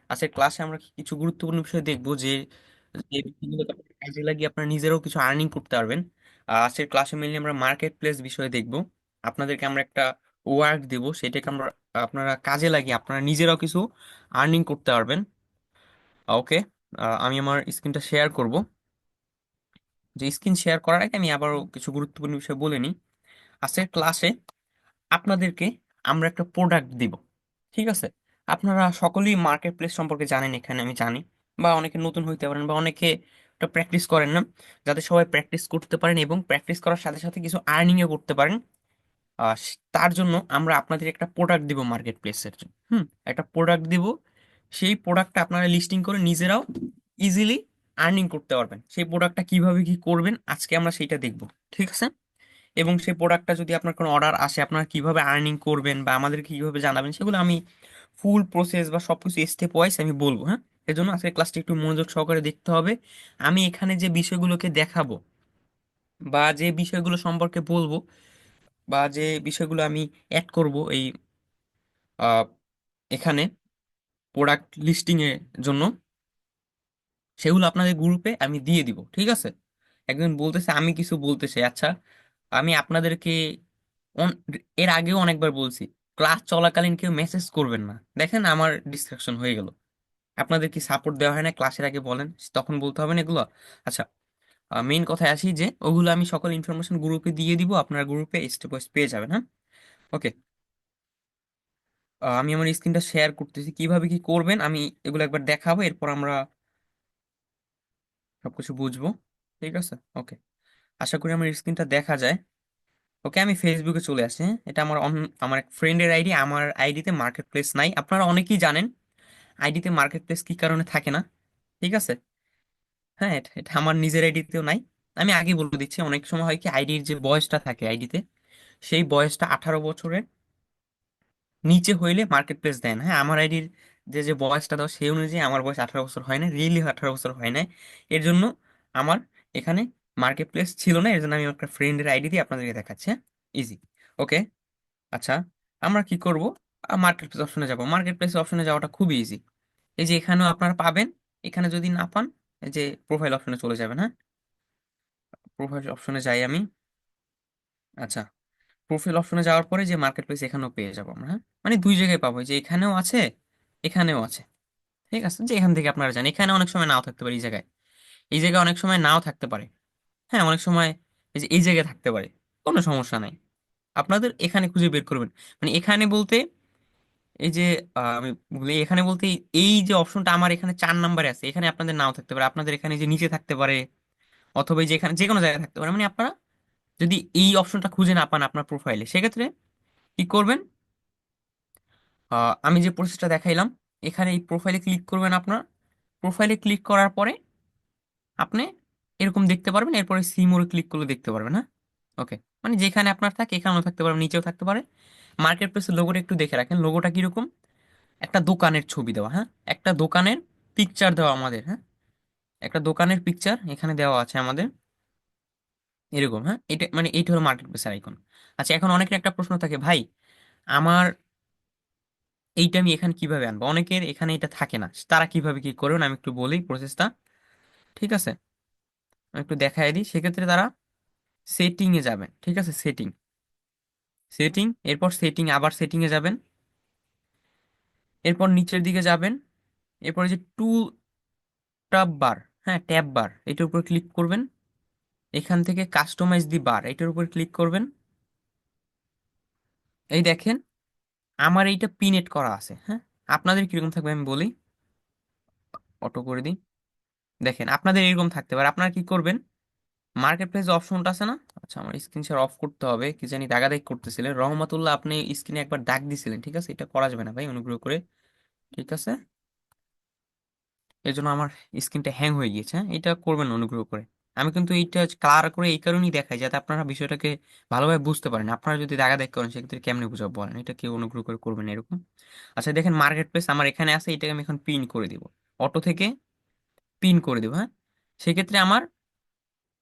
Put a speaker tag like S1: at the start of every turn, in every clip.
S1: আজকের ক্লাসে আমরা কিছু গুরুত্বপূর্ণ বিষয় দেখবো যে যে বিষয়গুলোকে আপনারা কাজে লাগিয়ে আপনারা নিজেরাও কিছু আর্নিং করতে পারবেন। আজকের ক্লাসে মেনলি আমরা মার্কেট প্লেস বিষয়ে দেখবো। আপনাদেরকে আমরা একটা ওয়ার্ক দেব, সেটাকে আমরা আপনারা কাজে লাগিয়ে আপনারা নিজেরাও কিছু আর্নিং করতে পারবেন। ওকে, আমি আমার স্ক্রিনটা শেয়ার করব। যে স্ক্রিন শেয়ার করার আগে আমি আবারও কিছু গুরুত্বপূর্ণ বিষয় বলে নিই। আজকের ক্লাসে আপনাদেরকে আমরা একটা প্রোডাক্ট দিব, ঠিক আছে? আপনারা সকলেই মার্কেট প্লেস সম্পর্কে জানেন, এখানে আমি জানি। বা অনেকে নতুন হইতে পারেন, বা অনেকে এটা প্র্যাকটিস করেন না। যাতে সবাই প্র্যাকটিস করতে পারেন এবং প্র্যাকটিস করার সাথে সাথে কিছু আর্নিংও করতে পারেন। তার জন্য আমরা আপনাদের একটা প্রোডাক্ট দিব মার্কেট প্লেসের জন্য। একটা প্রোডাক্ট দিব। সেই প্রোডাক্টটা আপনারা লিস্টিং করে নিজেরাও ইজিলি আর্নিং করতে পারবেন। সেই প্রোডাক্টটা কিভাবে কি করবেন আজকে আমরা সেইটা দেখব, ঠিক আছে? এবং সেই প্রোডাক্টটা যদি আপনার কোনো অর্ডার আসে, আপনারা কিভাবে আর্নিং করবেন বা আমাদেরকে কিভাবে জানাবেন, সেগুলো আমি ফুল প্রসেস বা সবকিছু স্টেপ ওয়াইজ আমি বলবো। হ্যাঁ, এজন্য আজকের ক্লাসটা একটু মনোযোগ সহকারে দেখতে হবে। আমি এখানে যে বিষয়গুলোকে দেখাবো বা যে বিষয়গুলো সম্পর্কে বলবো বা যে বিষয়গুলো আমি অ্যাড করব এই আহ, এখানে প্রোডাক্ট লিস্টিং এর জন্য, সেগুলো আপনাদের গ্রুপে আমি দিয়ে দিব, ঠিক আছে? একজন বলতেছে আমি কিছু বলতেছি, আচ্ছা। আমি আপনাদেরকে অন- এর আগেও অনেকবার বলছি, ক্লাস চলাকালীন কেউ মেসেজ করবেন না। দেখেন আমার ডিস্ট্রাকশন হয়ে গেল। আপনাদের কি সাপোর্ট দেওয়া হয় না ক্লাসের আগে? বলেন, তখন বলতে হবে না এগুলো? আচ্ছা, মেইন কথায় আসি যে ওগুলো আমি সকল ইনফরমেশন গ্রুপে দিয়ে দিব, আপনারা গ্রুপে স্টেপ ওয়াইজ পেয়ে যাবেন। হ্যাঁ, ওকে। আমি আমার স্ক্রিনটা শেয়ার করতেছি, কিভাবে কি করবেন আমি এগুলো একবার দেখাবো, এরপর আমরা সবকিছু বুঝবো, ঠিক আছে? ওকে, আশা করি আমার স্ক্রিনটা দেখা যায়। ওকে, আমি ফেসবুকে চলে আসি। হ্যাঁ? এটা আমার আমার এক ফ্রেন্ডের আইডি। আমার আইডিতে মার্কেট প্লেস নাই, আপনারা অনেকেই জানেন আইডিতে মার্কেট প্লেস কি কারণে থাকে না, ঠিক আছে? হ্যাঁ, এটা এটা আমার নিজের আইডিতেও নাই। আমি আগে বলে দিচ্ছি, অনেক সময় হয় কি আইডির যে বয়সটা থাকে আইডিতে, সেই বয়সটা 18 বছরের নিচে হইলে মার্কেট প্লেস দেয় না। হ্যাঁ, আমার আইডির যে যে বয়সটা দাও সেই অনুযায়ী আমার বয়স 18 বছর হয় না, রিয়েলি 18 বছর হয় না। এর জন্য আমার এখানে মার্কেট প্লেস ছিল না, এর জন্য আমি একটা ফ্রেন্ডের আইডি দিয়ে আপনাদেরকে দেখাচ্ছি। ইজি, ওকে। আচ্ছা, আমরা কি করব? মার্কেট প্লেস অপশনে যাব। মার্কেট প্লেস অপশনে যাওয়াটা খুবই ইজি। এই যে এখানেও আপনারা পাবেন। এখানে যদি না পান, এই যে প্রোফাইল অপশনে চলে যাবেন। হ্যাঁ, প্রোফাইল অপশনে যাই আমি। আচ্ছা, প্রোফাইল অপশনে যাওয়ার পরে যে মার্কেট প্লেস এখানেও পেয়ে যাবো আমরা। হ্যাঁ, মানে দুই জায়গায় পাবো, এই যে এখানেও আছে, এখানেও আছে, ঠিক আছে? যে এখান থেকে আপনারা জানেন এখানে অনেক সময় নাও থাকতে পারে, এই জায়গায়, এই জায়গায় অনেক সময় নাও থাকতে পারে। হ্যাঁ, অনেক সময় এই যে এই জায়গায় থাকতে পারে, কোনো সমস্যা নাই। আপনাদের এখানে খুঁজে বের করবেন। মানে এখানে বলতে এই যে আমি বলি এখানে বলতে এই যে অপশনটা আমার এখানে 4 নম্বরে আছে, এখানে আপনাদের নাও থাকতে পারে, আপনাদের এখানে যে নিচে থাকতে পারে, অথবা এই যে এখানে যে কোনো জায়গায় থাকতে পারে। মানে আপনারা যদি এই অপশনটা খুঁজে না পান আপনার প্রোফাইলে, সেক্ষেত্রে কি করবেন? আমি যে প্রসেসটা দেখাইলাম, এখানে এই প্রোফাইলে ক্লিক করবেন। আপনার প্রোফাইলে ক্লিক করার পরে আপনি এরকম দেখতে পারবেন, এরপরে সি মোড়ে ক্লিক করলে দেখতে পারবেন। হ্যাঁ, ওকে। মানে যেখানে আপনার থাকে এখানেও থাকতে পারবে, নিচেও থাকতে পারে। মার্কেট প্লেসের লোগোটা একটু দেখে রাখেন, লোগোটা কিরকম? একটা দোকানের ছবি দেওয়া। হ্যাঁ, একটা দোকানের পিকচার দেওয়া আমাদের। হ্যাঁ, একটা দোকানের পিকচার এখানে দেওয়া আছে আমাদের, এরকম। হ্যাঁ, এটা মানে এইটা হলো মার্কেট প্লেসের আইকন। আচ্ছা, এখন অনেকের একটা প্রশ্ন থাকে, ভাই আমার এইটা আমি এখানে কিভাবে আনবো? অনেকের এখানে এটা থাকে না, তারা কিভাবে কি করবেন আমি একটু বলি প্রসেসটা, ঠিক আছে? আমি একটু দেখাই দিই। সেক্ষেত্রে তারা সেটিং এ যাবেন, ঠিক আছে? সেটিং, সেটিং, এরপর সেটিং, আবার সেটিং এ যাবেন, এরপর নিচের দিকে যাবেন, এরপর এই যে টুল ট্যাব বার, হ্যাঁ ট্যাব বার, এটার উপর ক্লিক করবেন। এখান থেকে কাস্টমাইজ দি বার, এটার উপর ক্লিক করবেন। এই দেখেন আমার এইটা পিনেট করা আছে। হ্যাঁ, আপনাদের কিরকম থাকবে আমি বলি, অটো করে দিই। দেখেন আপনাদের এরকম থাকতে পারে। আপনারা কি করবেন? মার্কেট প্লেস অপশনটা আছে না? আচ্ছা, আমার স্ক্রিন শেয়ার অফ করতে হবে, কি জানি দাগাদাগি করতেছিলেন রহমতুল্লাহ, আপনি স্ক্রিনে একবার দাগ দিছিলেন, ঠিক আছে? এটা করা যাবে না ভাই, অনুগ্রহ করে, ঠিক আছে? এর জন্য আমার স্ক্রিনটা হ্যাং হয়ে গিয়েছে। হ্যাঁ, এটা করবেন না অনুগ্রহ করে। আমি কিন্তু এইটা ক্লার করে এই কারণেই দেখাই, যাতে আপনারা বিষয়টাকে ভালোভাবে বুঝতে পারেন। আপনারা যদি দাগাদাগি করেন সেক্ষেত্রে কেমনে বুঝাবো বলেন? এটা কেউ অনুগ্রহ করে করবেন না এরকম। আচ্ছা, দেখেন মার্কেট প্লেস আমার এখানে আছে, এটাকে আমি এখন পিন করে দিব, অটো থেকে পিন করে দিব। হ্যাঁ, সেক্ষেত্রে আমার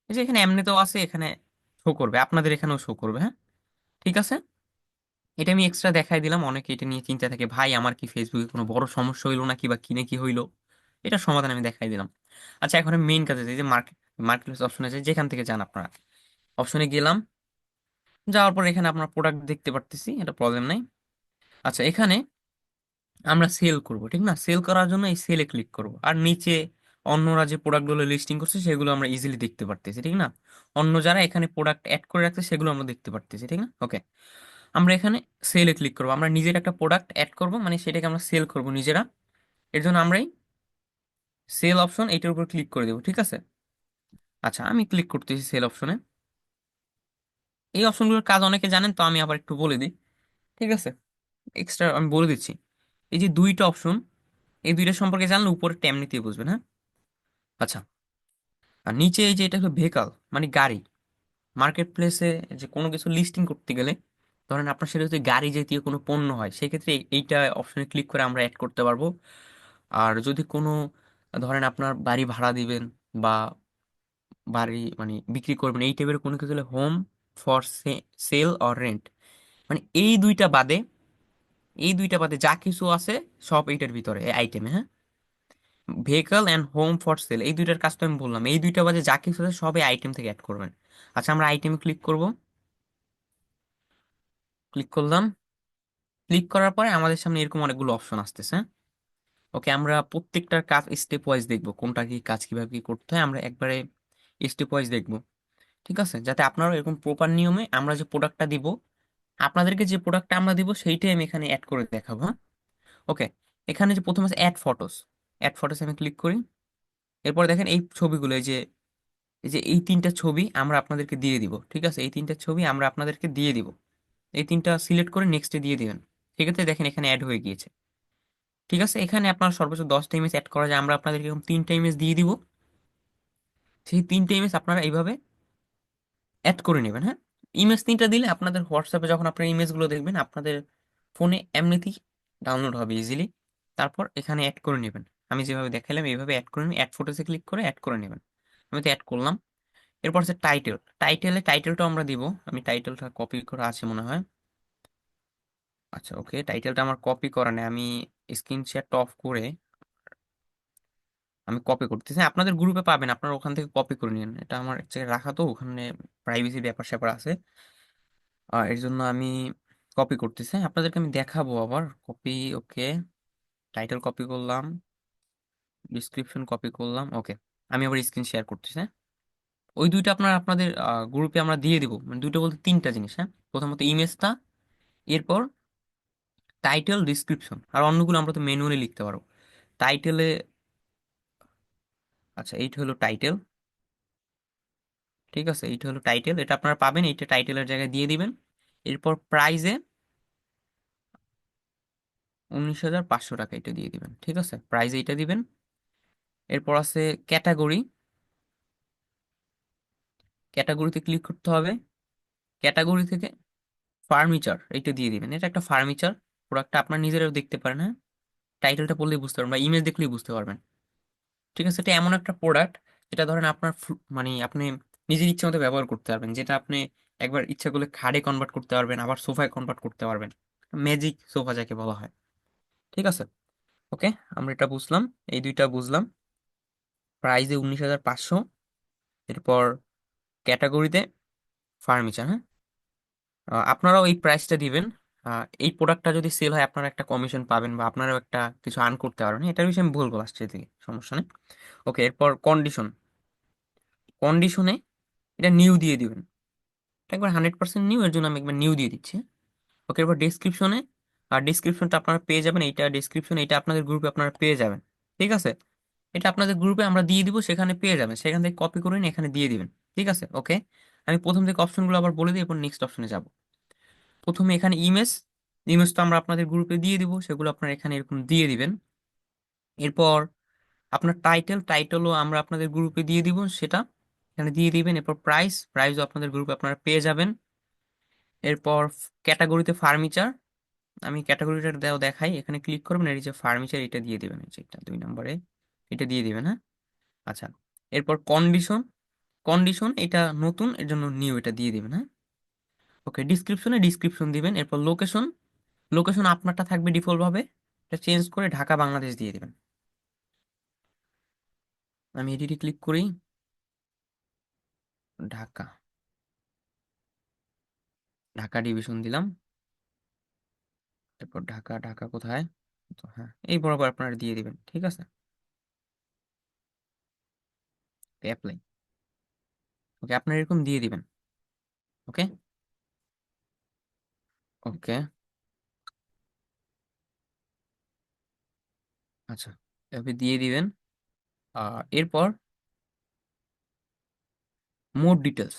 S1: এই যে এখানে এমনিতেও আছে, এখানে শো করবে, আপনাদের এখানেও শো করবে। হ্যাঁ, ঠিক আছে? এটা আমি এক্সট্রা দেখাই দিলাম, অনেকে এটা নিয়ে চিন্তা থাকে ভাই আমার কি ফেসবুকে কোনো বড় সমস্যা হইলো নাকি বা কি না কি হইলো, এটা সমাধান আমি দেখাই দিলাম। আচ্ছা এখন মেইন কাজে যাই, যে মার্কেট মার্কেট প্লেস অপশনে আছে, যেখান থেকে যান আপনারা, অপশনে গেলাম, যাওয়ার পর এখানে আপনার প্রোডাক্ট দেখতে পারতেছি, এটা প্রবলেম নাই। আচ্ছা এখানে আমরা সেল করব, ঠিক না? সেল করার জন্য এই সেলে ক্লিক করব, আর নিচে অন্যরা যে প্রোডাক্টগুলো লিস্টিং করছে সেগুলো আমরা ইজিলি দেখতে পারতেছি, ঠিক না? অন্য যারা এখানে প্রোডাক্ট অ্যাড করে রাখছে সেগুলো আমরা দেখতে পারতেছি, ঠিক না? ওকে, আমরা এখানে সেলে ক্লিক করব, আমরা নিজের একটা প্রোডাক্ট অ্যাড করব, মানে সেটাকে আমরা সেল করব নিজেরা। এর জন্য আমরাই সেল অপশন এটার উপর ক্লিক করে দেবো, ঠিক আছে? আচ্ছা আমি ক্লিক করতেছি সেল অপশনে। এই অপশনগুলোর কাজ অনেকে জানেন, তো আমি আবার একটু বলে দিই, ঠিক আছে? এক্সট্রা আমি বলে দিচ্ছি। এই যে দুইটা অপশন, এই দুইটা সম্পর্কে জানলে উপরে এমনিতেই বুঝবেন, হ্যাঁ? আচ্ছা, আর নিচে এই যে এটা হলো ভেহিকল, মানে গাড়ি। মার্কেট প্লেসে যে কোনো কিছু লিস্টিং করতে গেলে, ধরেন আপনার সেটা যদি গাড়ি জাতীয় কোনো পণ্য হয়, সেক্ষেত্রে এইটা অপশনে ক্লিক করে আমরা অ্যাড করতে পারবো। আর যদি কোনো, ধরেন আপনার বাড়ি ভাড়া দিবেন বা বাড়ি মানে বিক্রি করবেন, এই টাইপের কোনো কিছু হলে home for sale or rent, মানে এই দুইটা বাদে যা কিছু আছে সব এইটার ভিতরে, এই আইটেমে, হ্যাঁ? Vehicle and home for sale, এই দুইটার কাজ তো আমি বললাম, এই দুইটা বাদে যা কিছু আছে সব এই আইটেম থেকে অ্যাড করবেন। আচ্ছা আমরা আইটেমে ক্লিক করব, ক্লিক করলাম। ক্লিক করার পরে আমাদের সামনে এরকম অনেকগুলো অপশন আসতেছে। ওকে, আমরা প্রত্যেকটার কাজ স্টেপ ওয়াইজ দেখবো, কোনটা কি কাজ কিভাবে কি করতে হয় আমরা একবারে স্টেপ ওয়াইজ দেখবো, ঠিক আছে? যাতে আপনারাও এরকম প্রপার নিয়মে আমরা যে প্রোডাক্টটা দিব, আপনাদেরকে যে প্রোডাক্টটা আমরা দিব সেইটাই আমি এখানে অ্যাড করে দেখাবো, হ্যাঁ? ওকে, এখানে যে প্রথম আছে অ্যাড ফটোস, অ্যাড ফটোস আমি ক্লিক করি। এরপর দেখেন এই ছবিগুলো, এই যে এই তিনটা ছবি আমরা আপনাদেরকে দিয়ে দিব, ঠিক আছে? এই তিনটা ছবি আমরা আপনাদেরকে দিয়ে দিব, এই তিনটা সিলেক্ট করে নেক্সটে দিয়ে দিবেন। সেক্ষেত্রে দেখেন এখানে অ্যাড হয়ে গিয়েছে, ঠিক আছে? এখানে আপনার সর্বোচ্চ 10টা ইমেজ অ্যাড করা যায়, আমরা আপনাদেরকে এরকম 3টা ইমেজ দিয়ে দিব। সেই 3টে ইমেজ আপনারা এইভাবে অ্যাড করে নেবেন, হ্যাঁ? ইমেজ 3টা দিলে আপনাদের হোয়াটসঅ্যাপে যখন আপনার ইমেজগুলো দেখবেন আপনাদের ফোনে এমনিতেই ডাউনলোড হবে ইজিলি। তারপর এখানে অ্যাড করে নেবেন, আমি যেভাবে দেখালাম এইভাবে অ্যাড করে নেবেন, অ্যাড ফটোসে ক্লিক করে অ্যাড করে নেবেন। আমি তো অ্যাড করলাম। এরপর হচ্ছে টাইটেলটা আমরা দিব। আমি টাইটেলটা কপি করা আছে মনে হয়। আচ্ছা ওকে, টাইটেলটা আমার কপি করা নেই, আমি স্ক্রিন শেয়ারটা অফ করে আমি কপি করতেছি। হ্যাঁ, আপনাদের গ্রুপে পাবেন, আপনারা ওখান থেকে কপি করে নিন, এটা আমার এক জায়গায় রাখা তো, ওখানে প্রাইভেসি ব্যাপার স্যাপার আছে। এর জন্য আমি কপি করতেছি, হ্যাঁ, আপনাদেরকে আমি দেখাবো আবার কপি। ওকে, টাইটেল কপি করলাম, ডিসক্রিপশন কপি করলাম, ওকে। আমি আবার স্ক্রিন শেয়ার করতেছি, হ্যাঁ? ওই দুইটা আপনাদের গ্রুপে আমরা দিয়ে দিব, মানে দুইটা বলতে তিনটা জিনিস, হ্যাঁ? প্রথমত ইমেজটা, এরপর টাইটেল, ডিসক্রিপশন, আর অন্যগুলো আমরা তো ম্যানুয়ালি লিখতে পারবো। টাইটেলে, আচ্ছা এইটা হলো টাইটেল, ঠিক আছে? এইটা হলো টাইটেল, এটা আপনারা পাবেন, এইটা টাইটেলের জায়গায় দিয়ে দিবেন। এরপর প্রাইজে 19,500 টাকা এটা দিয়ে দিবেন, ঠিক আছে? প্রাইজে এটা দিবেন। এরপর আছে ক্যাটাগরি, ক্যাটাগরিতে ক্লিক করতে হবে। ক্যাটাগরি থেকে ফার্নিচার এটা দিয়ে দিবেন, এটা একটা ফার্নিচার প্রোডাক্টটা আপনার নিজেরাও দেখতে পারেন, হ্যাঁ? টাইটেলটা পড়লেই বুঝতে পারবেন বা ইমেজ দেখলেই বুঝতে পারবেন, ঠিক আছে? এটা এমন একটা প্রোডাক্ট যেটা ধরেন আপনার মানে আপনি নিজের ইচ্ছে মতো ব্যবহার করতে পারবেন, যেটা আপনি একবার ইচ্ছা করলে খাটে কনভার্ট করতে পারবেন, আবার সোফায় কনভার্ট করতে পারবেন, ম্যাজিক সোফা যাকে বলা হয়, ঠিক আছে? ওকে, আমরা এটা বুঝলাম, এই দুইটা বুঝলাম। প্রাইসে 19,500, এরপর ক্যাটাগরিতে ফার্নিচার, হ্যাঁ? আপনারাও এই প্রাইসটা দিবেন। এই প্রোডাক্টটা যদি সেল হয় আপনারা একটা কমিশন পাবেন বা আপনারাও একটা কিছু আর্ন করতে পারবেন, এটার বিষয়ে আমি বলবো লাস্টের দিকে, সমস্যা নেই। ওকে, এরপর কন্ডিশন, কন্ডিশনে এটা নিউ দিয়ে দিবেন, এটা একবার 100% নিউ, এর জন্য আমি একবার নিউ দিয়ে দিচ্ছি। ওকে, এরপর ডেসক্রিপশনে, আর ডেসক্রিপশনটা আপনারা পেয়ে যাবেন, এইটা ডেসক্রিপশন, এটা আপনাদের গ্রুপে আপনারা পেয়ে যাবেন, ঠিক আছে? এটা আপনাদের গ্রুপে আমরা দিয়ে দিব, সেখানে পেয়ে যাবেন, সেখান থেকে কপি করে নিয়ে এখানে দিয়ে দিবেন, ঠিক আছে? ওকে, আমি প্রথম থেকে অপশনগুলো আবার বলে দিই, এরপর নেক্সট অপশনে যাব। প্রথমে এখানে ইমেজ, ইমেজ তো আমরা আপনাদের গ্রুপে দিয়ে দিব, সেগুলো আপনারা এখানে এরকম দিয়ে দিবেন। এরপর আপনার টাইটেলও আমরা আপনাদের গ্রুপে দিয়ে দিব, সেটা এখানে দিয়ে দিবেন। এরপর প্রাইসও আপনাদের গ্রুপে আপনারা পেয়ে যাবেন। এরপর ক্যাটাগরিতে ফার্নিচার, আমি ক্যাটাগরিটা দেখাই, এখানে ক্লিক করবেন, এই যে ফার্নিচার এটা দিয়ে দিবেন, এই যে এটা 2 নম্বরে এটা দিয়ে দিবেন, হ্যাঁ? আচ্ছা, এরপর কন্ডিশন, এটা নতুন, এর জন্য নিউ এটা দিয়ে দিবেন, হ্যাঁ? ওকে, ডিসক্রিপশনে ডিসক্রিপশন দিবেন। এরপর লোকেশন, লোকেশন আপনারটা থাকবে ডিফল্ট ভাবে, এটা চেঞ্জ করে ঢাকা বাংলাদেশ দিয়ে দিবেন। আমি এডিটে ক্লিক করি, ঢাকা, ঢাকা ডিভিশন দিলাম। এরপর ঢাকা, ঢাকা কোথায়, তো হ্যাঁ এই বরাবর আপনারা দিয়ে দিবেন, ঠিক আছে। অ্যাপ্লাই, ওকে আপনারা এরকম দিয়ে দিবেন। ওকে, ওকে, আচ্ছা, এভাবে দিয়ে দিবেন। এরপর মোর ডিটেলস,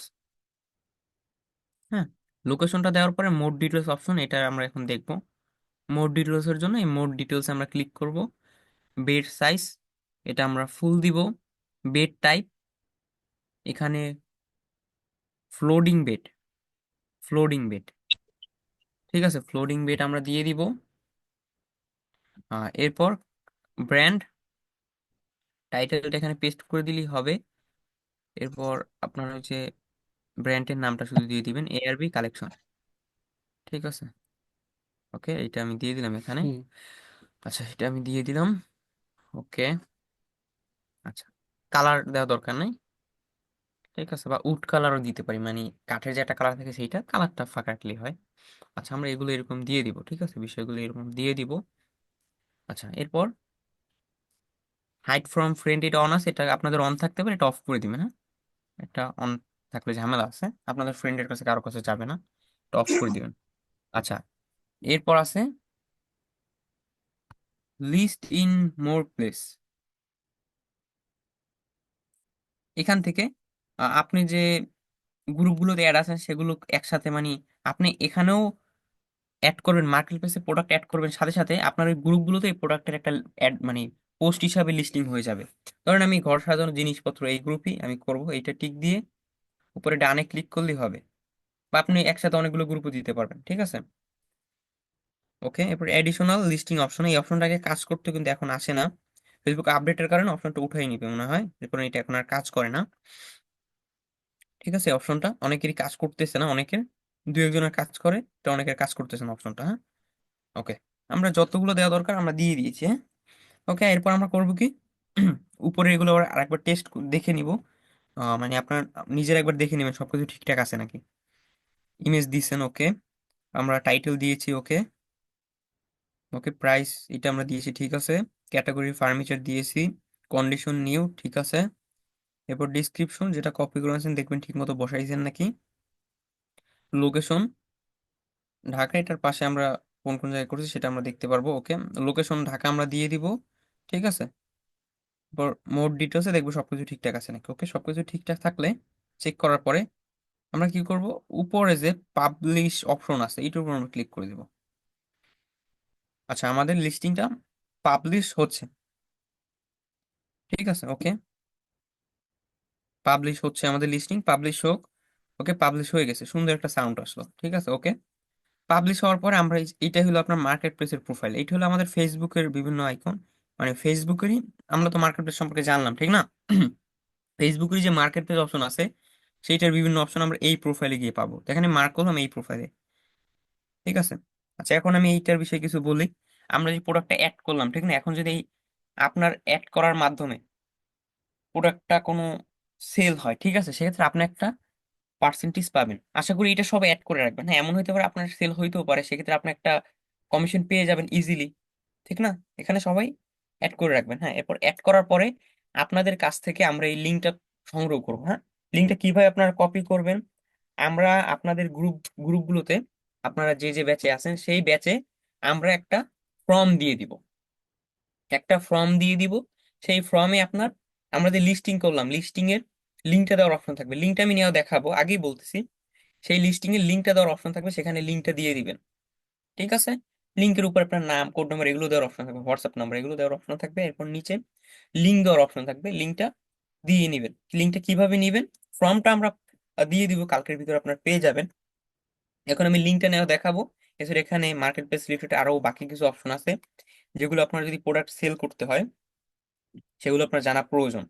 S1: হ্যাঁ, লোকেশনটা দেওয়ার পরে মোর ডিটেলস অপশন, এটা আমরা এখন দেখব। মোর ডিটেলস এর জন্য এই মোর ডিটেলস আমরা ক্লিক করব। বেড সাইজ, এটা আমরা ফুল দিব। বেড টাইপ, এখানে ফ্লোডিং বেড, ফ্লোডিং বেড, ঠিক আছে, ফ্লোডিং বেড আমরা দিয়ে দিব। এরপর ব্র্যান্ড, টাইটেলটা এখানে পেস্ট করে দিলেই হবে। এরপর আপনার হচ্ছে ব্র্যান্ডের নামটা শুধু দিয়ে দিবেন, ARB কালেকশন, ঠিক আছে। ওকে, এটা আমি দিয়ে দিলাম এখানে। আচ্ছা, এটা আমি দিয়ে দিলাম। ওকে, আচ্ছা, কালার দেওয়া দরকার নাই, ঠিক আছে, বা উড কালারও দিতে পারি, মানে কাঠের যে একটা কালার থাকে সেইটা কালারটা ফাঁকা রাখলেই হয়। আচ্ছা, আমরা এগুলো এরকম দিয়ে দিব, ঠিক আছে, বিষয়গুলো এরকম দিয়ে দিব। আচ্ছা, এরপর হাইড ফ্রম ফ্রেন্ড, এটা অন আছে, এটা আপনাদের অন থাকতে পারে, এটা অফ করে দিবেন, হ্যাঁ। এটা অন থাকলে ঝামেলা আছে, আপনাদের ফ্রেন্ডের কাছে কারো কাছে যাবে না, এটা অফ করে দিবেন। আচ্ছা, এরপর আছে লিস্ট ইন মোর প্লেস, এখান থেকে আপনি যে গ্রুপগুলোতে অ্যাড আছেন সেগুলো একসাথে, মানে আপনি এখানেও অ্যাড করবেন, মার্কেট প্লেসে প্রোডাক্ট অ্যাড করবেন, সাথে সাথে আপনার ওই গ্রুপগুলোতে এই প্রোডাক্টের একটা অ্যাড, মানে পোস্ট হিসাবে লিস্টিং হয়ে যাবে। ধরেন আমি ঘর সাজানোর জিনিসপত্র, এই গ্রুপই আমি করব, এইটা টিক দিয়ে উপরে ডানে ক্লিক করলেই হবে, বা আপনি একসাথে অনেকগুলো গ্রুপও দিতে পারবেন, ঠিক আছে। ওকে, এরপর এডিশনাল লিস্টিং অপশন, এই অপশনটাকে কাজ করতে কিন্তু এখন আসে না, ফেসবুক আপডেটের কারণে অপশনটা উঠাই নিবে মনে হয়, এরপর এটা এখন আর কাজ করে না, ঠিক আছে। অপশনটা অনেকেরই কাজ করতেছে না, অনেকের দু একজনের কাজ করে, তো অনেকের কাজ করতেছে না অপশনটা, হ্যাঁ। ওকে, আমরা যতগুলো দেওয়া দরকার আমরা দিয়ে দিয়েছি, হ্যাঁ। ওকে, এরপর আমরা করব কি, উপরে এগুলো আবার আরেকবার টেস্ট দেখে নিব, মানে আপনার নিজের একবার দেখে নেবেন সবকিছু ঠিকঠাক আছে নাকি। ইমেজ দিয়েছেন, ওকে, আমরা টাইটেল দিয়েছি, ওকে, ওকে, প্রাইস এটা আমরা দিয়েছি, ঠিক আছে, ক্যাটাগরি ফার্নিচার দিয়েছি, কন্ডিশন নিউ, ঠিক আছে। এরপর ডিসক্রিপশন, যেটা কপি করেছেন দেখবেন ঠিক মতো বসাইছেন নাকি। লোকেশন ঢাকা, এটার পাশে আমরা কোন কোন জায়গায় করছি সেটা আমরা দেখতে পারবো, ওকে। লোকেশন ঢাকা আমরা দিয়ে দিব, ঠিক আছে। এরপর মোর ডিটেলসে দেখবো সবকিছু ঠিকঠাক আছে নাকি, ওকে, সবকিছু ঠিকঠাক থাকলে চেক করার পরে আমরা কি করব, উপরে যে পাবলিশ অপশন আছে এইটার উপর আমরা ক্লিক করে দিব। আচ্ছা, আমাদের লিস্টিংটা পাবলিশ হচ্ছে, ঠিক আছে, ওকে, পাবলিশ হচ্ছে আমাদের লিস্টিং, পাবলিশ হোক। ওকে, পাবলিশ হয়ে গেছে, সুন্দর একটা সাউন্ড আসলো, ঠিক আছে, ওকে। পাবলিশ হওয়ার পরে আমরা এইটা হলো আপনার মার্কেট প্লেসের প্রোফাইল, এইটা হলো আমাদের ফেসবুকের বিভিন্ন আইকন, মানে ফেসবুকেরই, আমরা তো মার্কেট প্লেস সম্পর্কে জানলাম, ঠিক না। ফেসবুকের যে মার্কেট প্লেস অপশন আছে সেইটার বিভিন্ন অপশন আমরা এই প্রোফাইলে গিয়ে পাবো, তো এখানে মার্ক করলাম এই প্রোফাইলে, ঠিক আছে। আচ্ছা, এখন আমি এইটার বিষয়ে কিছু বলি। আমরা যে প্রোডাক্টটা অ্যাড করলাম, ঠিক না, এখন যদি আপনার অ্যাড করার মাধ্যমে প্রোডাক্টটা কোনো সেল হয়, ঠিক আছে, সেক্ষেত্রে আপনি একটা পার্সেন্টেজ পাবেন। আশা করি এটা সব অ্যাড করে রাখবেন, হ্যাঁ, এমন হতে পারে আপনার সেল হইতেও পারে, সেক্ষেত্রে আপনি একটা কমিশন পেয়ে যাবেন ইজিলি, ঠিক না। এখানে সবাই অ্যাড করে রাখবেন, হ্যাঁ। এরপর অ্যাড করার পরে আপনাদের কাছ থেকে আমরা এই লিঙ্কটা সংগ্রহ করবো, হ্যাঁ। লিঙ্কটা কিভাবে আপনারা কপি করবেন, আমরা আপনাদের গ্রুপগুলোতে আপনারা যে যে ব্যাচে আছেন সেই ব্যাচে আমরা একটা ফর্ম দিয়ে দিব, একটা ফর্ম দিয়ে দিব। সেই ফর্মে আপনার, আমরা যে লিস্টিং করলাম লিস্টিং এর লিঙ্কটা দেওয়ার অপশন থাকবে, লিঙ্কটা আমি নেওয়া দেখাবো, আগেই বলতেছি। সেই লিস্টিং এর লিঙ্কটা দেওয়ার অপশন থাকবে, সেখানে লিঙ্কটা দিয়ে দিবেন, ঠিক আছে। লিঙ্কের উপর আপনার নাম, কোড নাম্বার এগুলো দেওয়ার অপশন থাকবে, হোয়াটসঅ্যাপ নাম্বার এগুলো দেওয়ার অপশন থাকবে। এরপর নিচে লিঙ্ক দেওয়ার অপশন থাকবে, লিঙ্কটা দিয়ে নিবেন। লিঙ্কটা কিভাবে নিবেন, ফর্মটা আমরা দিয়ে দিব, কালকের ভিতরে আপনার পেয়ে যাবেন। এখন আমি লিঙ্কটা নেওয়া দেখাবো। এছাড়া এখানে মার্কেট প্লেস রিলেটেড আরো বাকি কিছু অপশন আছে, যেগুলো আপনার যদি প্রোডাক্ট সেল করতে হয় সেগুলো আপনার জানা প্রয়োজন,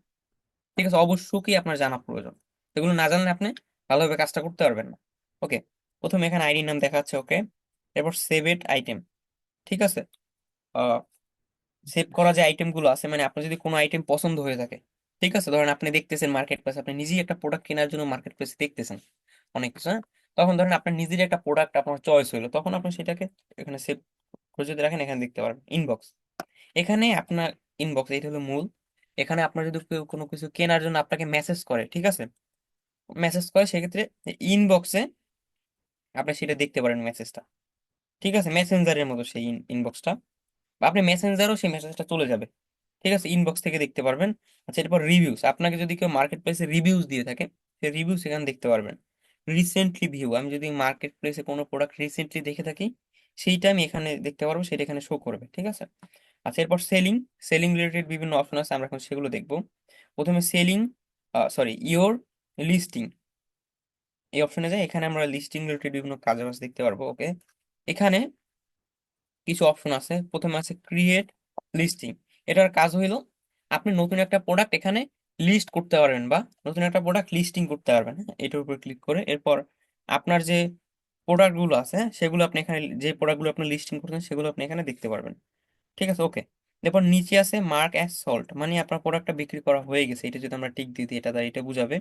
S1: ঠিক আছে, অবশ্যই আপনার জানা প্রয়োজন। এগুলো না জানলে আপনি ভালোভাবে কাজটা করতে পারবেন না, ওকে। প্রথমে এখানে আইডি নাম দেখাচ্ছে, ওকে। এরপর সেভড আইটেম, ঠিক আছে। সেভ করা যে আইটেম গুলো আছে, মানে আপনার যদি কোনো আইটেম পছন্দ হয়ে থাকে, ঠিক আছে, ধরেন আপনি দেখতেছেন মার্কেট প্লেস, আপনি নিজেই একটা প্রোডাক্ট কেনার জন্য মার্কেট প্লেসে দেখতেছেন অনেক কিছু, হ্যাঁ। তখন ধরেন আপনার নিজের একটা প্রোডাক্ট আপনার চয়েস হলো, তখন আপনি সেটাকে এখানে সেভ করে যদি রাখেন, এখানে দেখতে পারবেন ইনবক্স। এখানে আপনার ইনবক্স, এটা হলো মূল। এখানে আপনার যদি কেউ কোনো কিছু কেনার জন্য আপনাকে মেসেজ করে, ঠিক আছে, মেসেজ করে, সেক্ষেত্রে ইনবক্সে আপনি সেটা দেখতে পারেন মেসেজটা, ঠিক আছে, মেসেঞ্জারের মতো সেই ইনবক্সটা, বা আপনি মেসেঞ্জারও সেই মেসেজটা চলে যাবে, ঠিক আছে, ইনবক্স থেকে দেখতে পারবেন। আচ্ছা, এরপর রিভিউস, আপনাকে যদি কেউ মার্কেট প্লেসে রিভিউস দিয়ে থাকে, সেই রিভিউস এখানে দেখতে পারবেন। রিসেন্টলি ভিউ, আমি যদি মার্কেট প্লেসে কোনো প্রোডাক্ট রিসেন্টলি দেখে থাকি, সেইটা আমি এখানে দেখতে পারবো, সেটা এখানে শো করবে, ঠিক আছে। আচ্ছা, এরপর সেলিং, সেলিং রিলেটেড বিভিন্ন অপশন আছে, আমরা এখন সেগুলো দেখবো। প্রথমে সেলিং, সরি, ইওর লিস্টিং, এই অপশনে যাই, এখানে আমরা লিস্টিং রিলেটেড বিভিন্ন কাজ বাজ দেখতে পারবো, ওকে। এখানে কিছু অপশন আছে, প্রথমে আছে ক্রিয়েট লিস্টিং। এটার কাজ হইলো আপনি নতুন একটা প্রোডাক্ট এখানে লিস্ট করতে পারবেন, বা নতুন একটা প্রোডাক্ট লিস্টিং করতে পারবেন, হ্যাঁ, এটার উপর ক্লিক করে এরপর আপনার যে প্রোডাক্ট গুলো আছে, হ্যাঁ, সেগুলো আপনি এখানে, যে প্রোডাক্ট গুলো আপনি লিস্টিং করছেন সেগুলো আপনি এখানে দেখতে পারবেন, ঠিক আছে, ওকে। এরপর নিচে আছে মার্ক অ্যাজ সল্ট, মানে আপনার প্রোডাক্টটা বিক্রি করা হয়ে গেছে, এটা যদি আমরা টিক দিই এটা দ্বারা এটা বুঝাবে।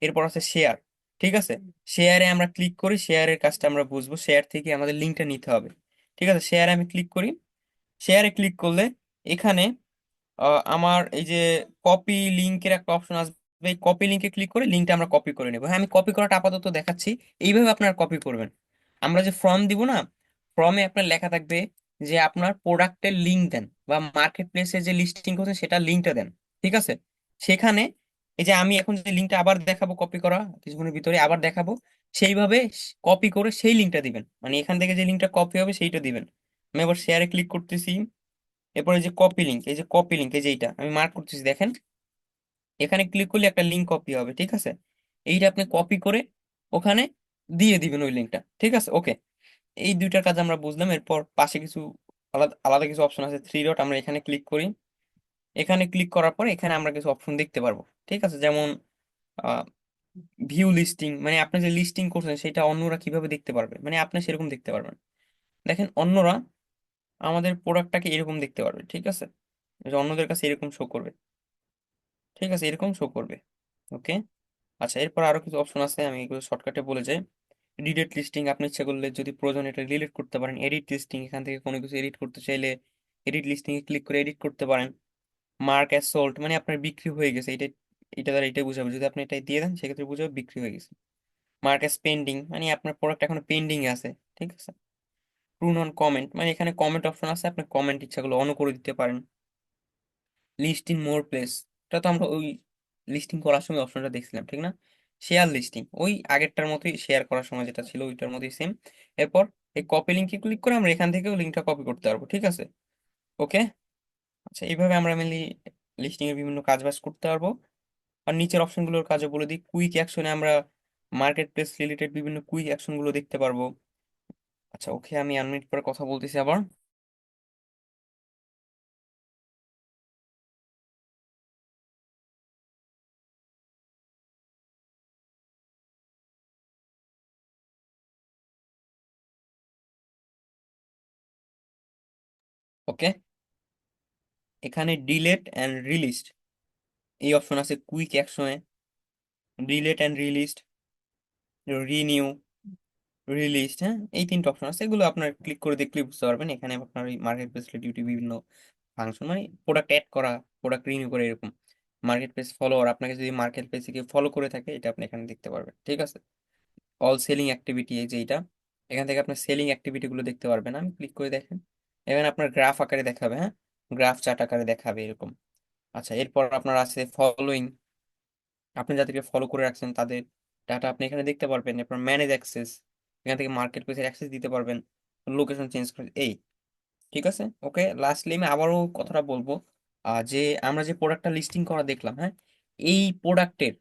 S1: এরপর আছে শেয়ার, ঠিক আছে, শেয়ারে আমরা ক্লিক করি, শেয়ারের কাজটা আমরা বুঝবো, শেয়ার থেকে আমাদের লিঙ্কটা নিতে হবে, ঠিক আছে, শেয়ারে আমি ক্লিক করি। শেয়ারে ক্লিক করলে এখানে আমার এই যে কপি লিংকের একটা অপশন আসবে, এই কপি লিংকে ক্লিক করে লিংকটা আমরা কপি করে নেবো, হ্যাঁ, আমি কপি করাটা আপাতত দেখাচ্ছি, এইভাবে আপনার কপি করবেন। আমরা যে ফর্ম দিব না, ফর্মে আপনার লেখা থাকবে যে আপনার প্রোডাক্টের লিংক দেন, বা মার্কেট প্লেসে যে লিস্টিং করছেন সেটা লিংকটা দেন, ঠিক আছে। সেখানে এই যে আমি এখন যে লিংকটা আবার দেখাবো, কপি করা কিছুক্ষণের ভিতরে আবার দেখাবো, সেইভাবে কপি করে সেই লিংকটা দিবেন, মানে এখান থেকে যে লিংকটা কপি হবে সেইটা দিবেন। আমি আবার শেয়ারে ক্লিক করতেছি। এরপরে যে কপি লিংক, এই যে কপি লিংক, এই যে এইটা আমি মার্ক করতেছি, দেখেন এখানে ক্লিক করলে একটা লিংক কপি হবে, ঠিক আছে। এইটা আপনি কপি করে ওখানে দিয়ে দিবেন ওই লিংকটা, ঠিক আছে, ওকে। এই দুইটার কাজ আমরা বুঝলাম। এরপর পাশে কিছু আলাদা আলাদা কিছু অপশন আছে, থ্রি ডট, আমরা এখানে ক্লিক করি। এখানে ক্লিক করার পর এখানে আমরা কিছু অপশন দেখতে পারবো, ঠিক আছে, যেমন ভিউ লিস্টিং, মানে আপনি যে লিস্টিং করছেন সেটা অন্যরা কিভাবে দেখতে পারবে, মানে আপনি সেরকম দেখতে পারবেন। দেখেন অন্যরা আমাদের প্রোডাক্টটাকে এরকম দেখতে পারবে, ঠিক আছে, যে অন্যদের কাছে এরকম শো করবে, ঠিক আছে, এরকম শো করবে, ওকে। আচ্ছা, এরপর আরো কিছু অপশন আছে, আমি এগুলো শর্টকাটে বলে যাই। ডিলিট লিস্টিং, আপনি ইচ্ছা করলে যদি প্রয়োজন এটা ডিলিট করতে পারেন। এডিট লিস্টিং, এখান থেকে কোনো কিছু এডিট করতে চাইলে এডিট লিস্টিং এ ক্লিক করে এডিট করতে পারেন। মার্ক অ্যাজ সোল্ড, মানে আপনার বিক্রি হয়ে গেছে, এটা এটা দ্বারা এটাই বুঝাবে, যদি আপনি এটা দিয়ে দেন সেক্ষেত্রে বুঝাবে বিক্রি হয়ে গেছে। মার্ক অ্যাজ পেন্ডিং, মানে আপনার প্রোডাক্ট এখন পেন্ডিং এ আছে, ঠিক আছে। প্রুন অন কমেন্ট, মানে এখানে কমেন্ট অপশন আছে, আপনি কমেন্ট ইচ্ছা করলে অন করে দিতে পারেন। লিস্ট ইন মোর প্লেস, এটা তো আমরা ওই লিস্টিং করার সময় অপশনটা দেখছিলাম, ঠিক না। শেয়ার লিস্টিং, ওই আগেরটার মতোই, শেয়ার করার সময় যেটা ছিল ওইটার মতোই সেম। এরপর এই কপি লিঙ্কে ক্লিক করে আমরা এখান থেকেও লিঙ্কটা কপি করতে পারবো, ঠিক আছে, ওকে। আচ্ছা, এইভাবে আমরা মেনলি লিস্টিং এর বিভিন্ন কাজ বাজ করতে পারবো। আর নিচের অপশনগুলোর কাজও বলে দিই, কুইক অ্যাকশনে আমরা মার্কেট প্লেস রিলেটেড বিভিন্ন কুইক অ্যাকশন গুলো দেখতে পারবো। আচ্ছা, ওকে, আমি 1 মিনিট পরে কথা বলতেছি আবার। ওকে, এখানে ডিলেট অ্যান্ড রিলিস্ট এই অপশন আছে কুইক অ্যাকশনে, delete and relist, renew, relist, হ্যাঁ, এই তিনটা অপশন আছে, এগুলো আপনার ক্লিক করে দেখলে বুঝতে পারবেন। এখানে আপনার ওই মার্কেট প্লেস ডিউটি বিভিন্ন ফাংশন, মানে প্রোডাক্ট অ্যাড করা, প্রোডাক্ট রিনিউ করে, এরকম। মার্কেট প্লেস ফলোয়ার, আপনাকে যদি মার্কেট প্লেসে কেউ ফলো করে থাকে এটা আপনি এখানে দেখতে পারবেন, ঠিক আছে। অল সেলিং অ্যাক্টিভিটি, এই যে এইটা, এখান থেকে আপনার সেলিং অ্যাক্টিভিটি গুলো দেখতে পারবেন, আমি ক্লিক করে দেখেন। এখানে আপনার গ্রাফ আকারে দেখাবে, হ্যাঁ, গ্রাফ চার্ট আকারে দেখাবে এরকম। আচ্ছা, এরপর আপনার আছে ফলোইং, আপনি যাদেরকে ফলো করে রাখছেন তাদের ডাটা আপনি এখানে দেখতে পারবেন। এরপর ম্যানেজ অ্যাক্সেস, এখান থেকে মার্কেট প্লেসের অ্যাক্সেস দিতে পারবেন, লোকেশন চেঞ্জ করে, এই, ঠিক আছে, ওকে। লাস্টলি আমি আবারও কথাটা বলবো, যে আমরা যে প্রোডাক্টটা লিস্টিং করা দেখলাম, হ্যাঁ, এই প্রোডাক্টের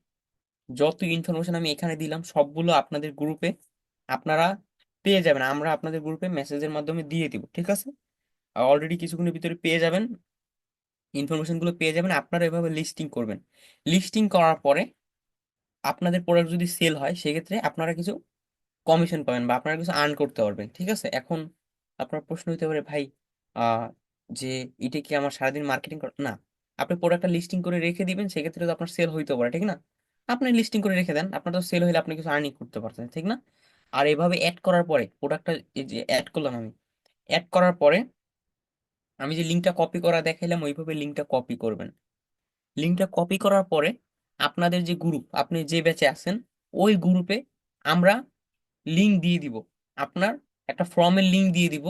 S1: যত ইনফরমেশন আমি এখানে দিলাম সবগুলো আপনাদের গ্রুপে আপনারা পেয়ে যাবেন, আমরা আপনাদের গ্রুপে মেসেজের মাধ্যমে দিয়ে দিব, ঠিক আছে। অলরেডি কিছুক্ষণের ভিতরে পেয়ে যাবেন, ইনফরমেশন গুলো পেয়ে যাবেন, আপনারা এভাবে লিস্টিং করবেন। লিস্টিং করার পরে আপনাদের প্রোডাক্ট যদি সেল হয় সেক্ষেত্রে আপনারা কিছু কমিশন পাবেন বা আপনারা কিছু আর্ন করতে পারবেন। ঠিক আছে, এখন আপনার প্রশ্ন হতে পারে ভাই, আহ যে এটা কি আমার সারাদিন মার্কেটিং না, আপনি প্রোডাক্টটা লিস্টিং করে রেখে দিবেন, সেক্ষেত্রে তো আপনার সেল হইতে পারে, ঠিক না? আপনি লিস্টিং করে রেখে দেন, আপনার তো সেল হলে আপনি কিছু আর্নিং করতে পারছেন, ঠিক না? আর এভাবে অ্যাড করার পরে প্রোডাক্টটা, এই যে অ্যাড করলাম আমি, অ্যাড করার পরে আমি যে লিঙ্কটা কপি করা দেখাইলাম ওইভাবে লিঙ্কটা কপি করবেন। লিঙ্কটা কপি করার পরে আপনাদের যে গ্রুপ, আপনি যে ব্যাচে আছেন ওই গ্রুপে আমরা লিঙ্ক দিয়ে দিব, আপনার একটা ফর্মের লিঙ্ক দিয়ে দিব।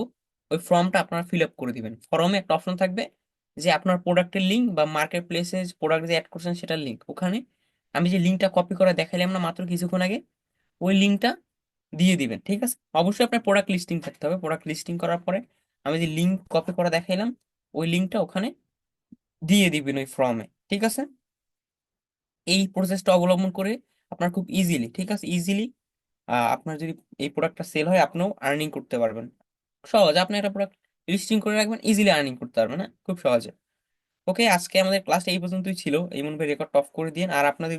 S1: ওই ফর্মটা আপনারা ফিল আপ করে দিবেন। ফর্মে একটা অপশন থাকবে যে আপনার প্রোডাক্টের লিঙ্ক বা মার্কেট প্লেসে প্রোডাক্ট যে অ্যাড করছেন সেটার লিঙ্ক, ওখানে আমি যে লিঙ্কটা কপি করে দেখাইলাম না মাত্র কিছুক্ষণ আগে, ওই লিঙ্কটা দিয়ে দিবেন। ঠিক আছে, অবশ্যই আপনার প্রোডাক্ট লিস্টিং থাকতে হবে। প্রোডাক্ট লিস্টিং করার পরে আমি যে লিঙ্ক কপি করে দেখাইলাম ওই লিঙ্কটা ওখানে দিয়ে দিবেন ওই ফর্মে। ঠিক আছে, এই প্রসেসটা অবলম্বন করে আপনার খুব ইজিলি, ঠিক আছে, ইজিলি আপনার যদি এই প্রোডাক্টটা সেল হয় আপনিও আর্নিং করতে পারবেন। সহজ, আপনি একটা প্রোডাক্ট লিস্টিং করে রাখবেন, ইজিলি আর্নিং করতে পারবেন, হ্যাঁ, খুব সহজে। ওকে, আজকে আমাদের ক্লাসটা এই পর্যন্তই ছিল। এই মনে রেকর্ড অফ করে দিন। আর আপনাদের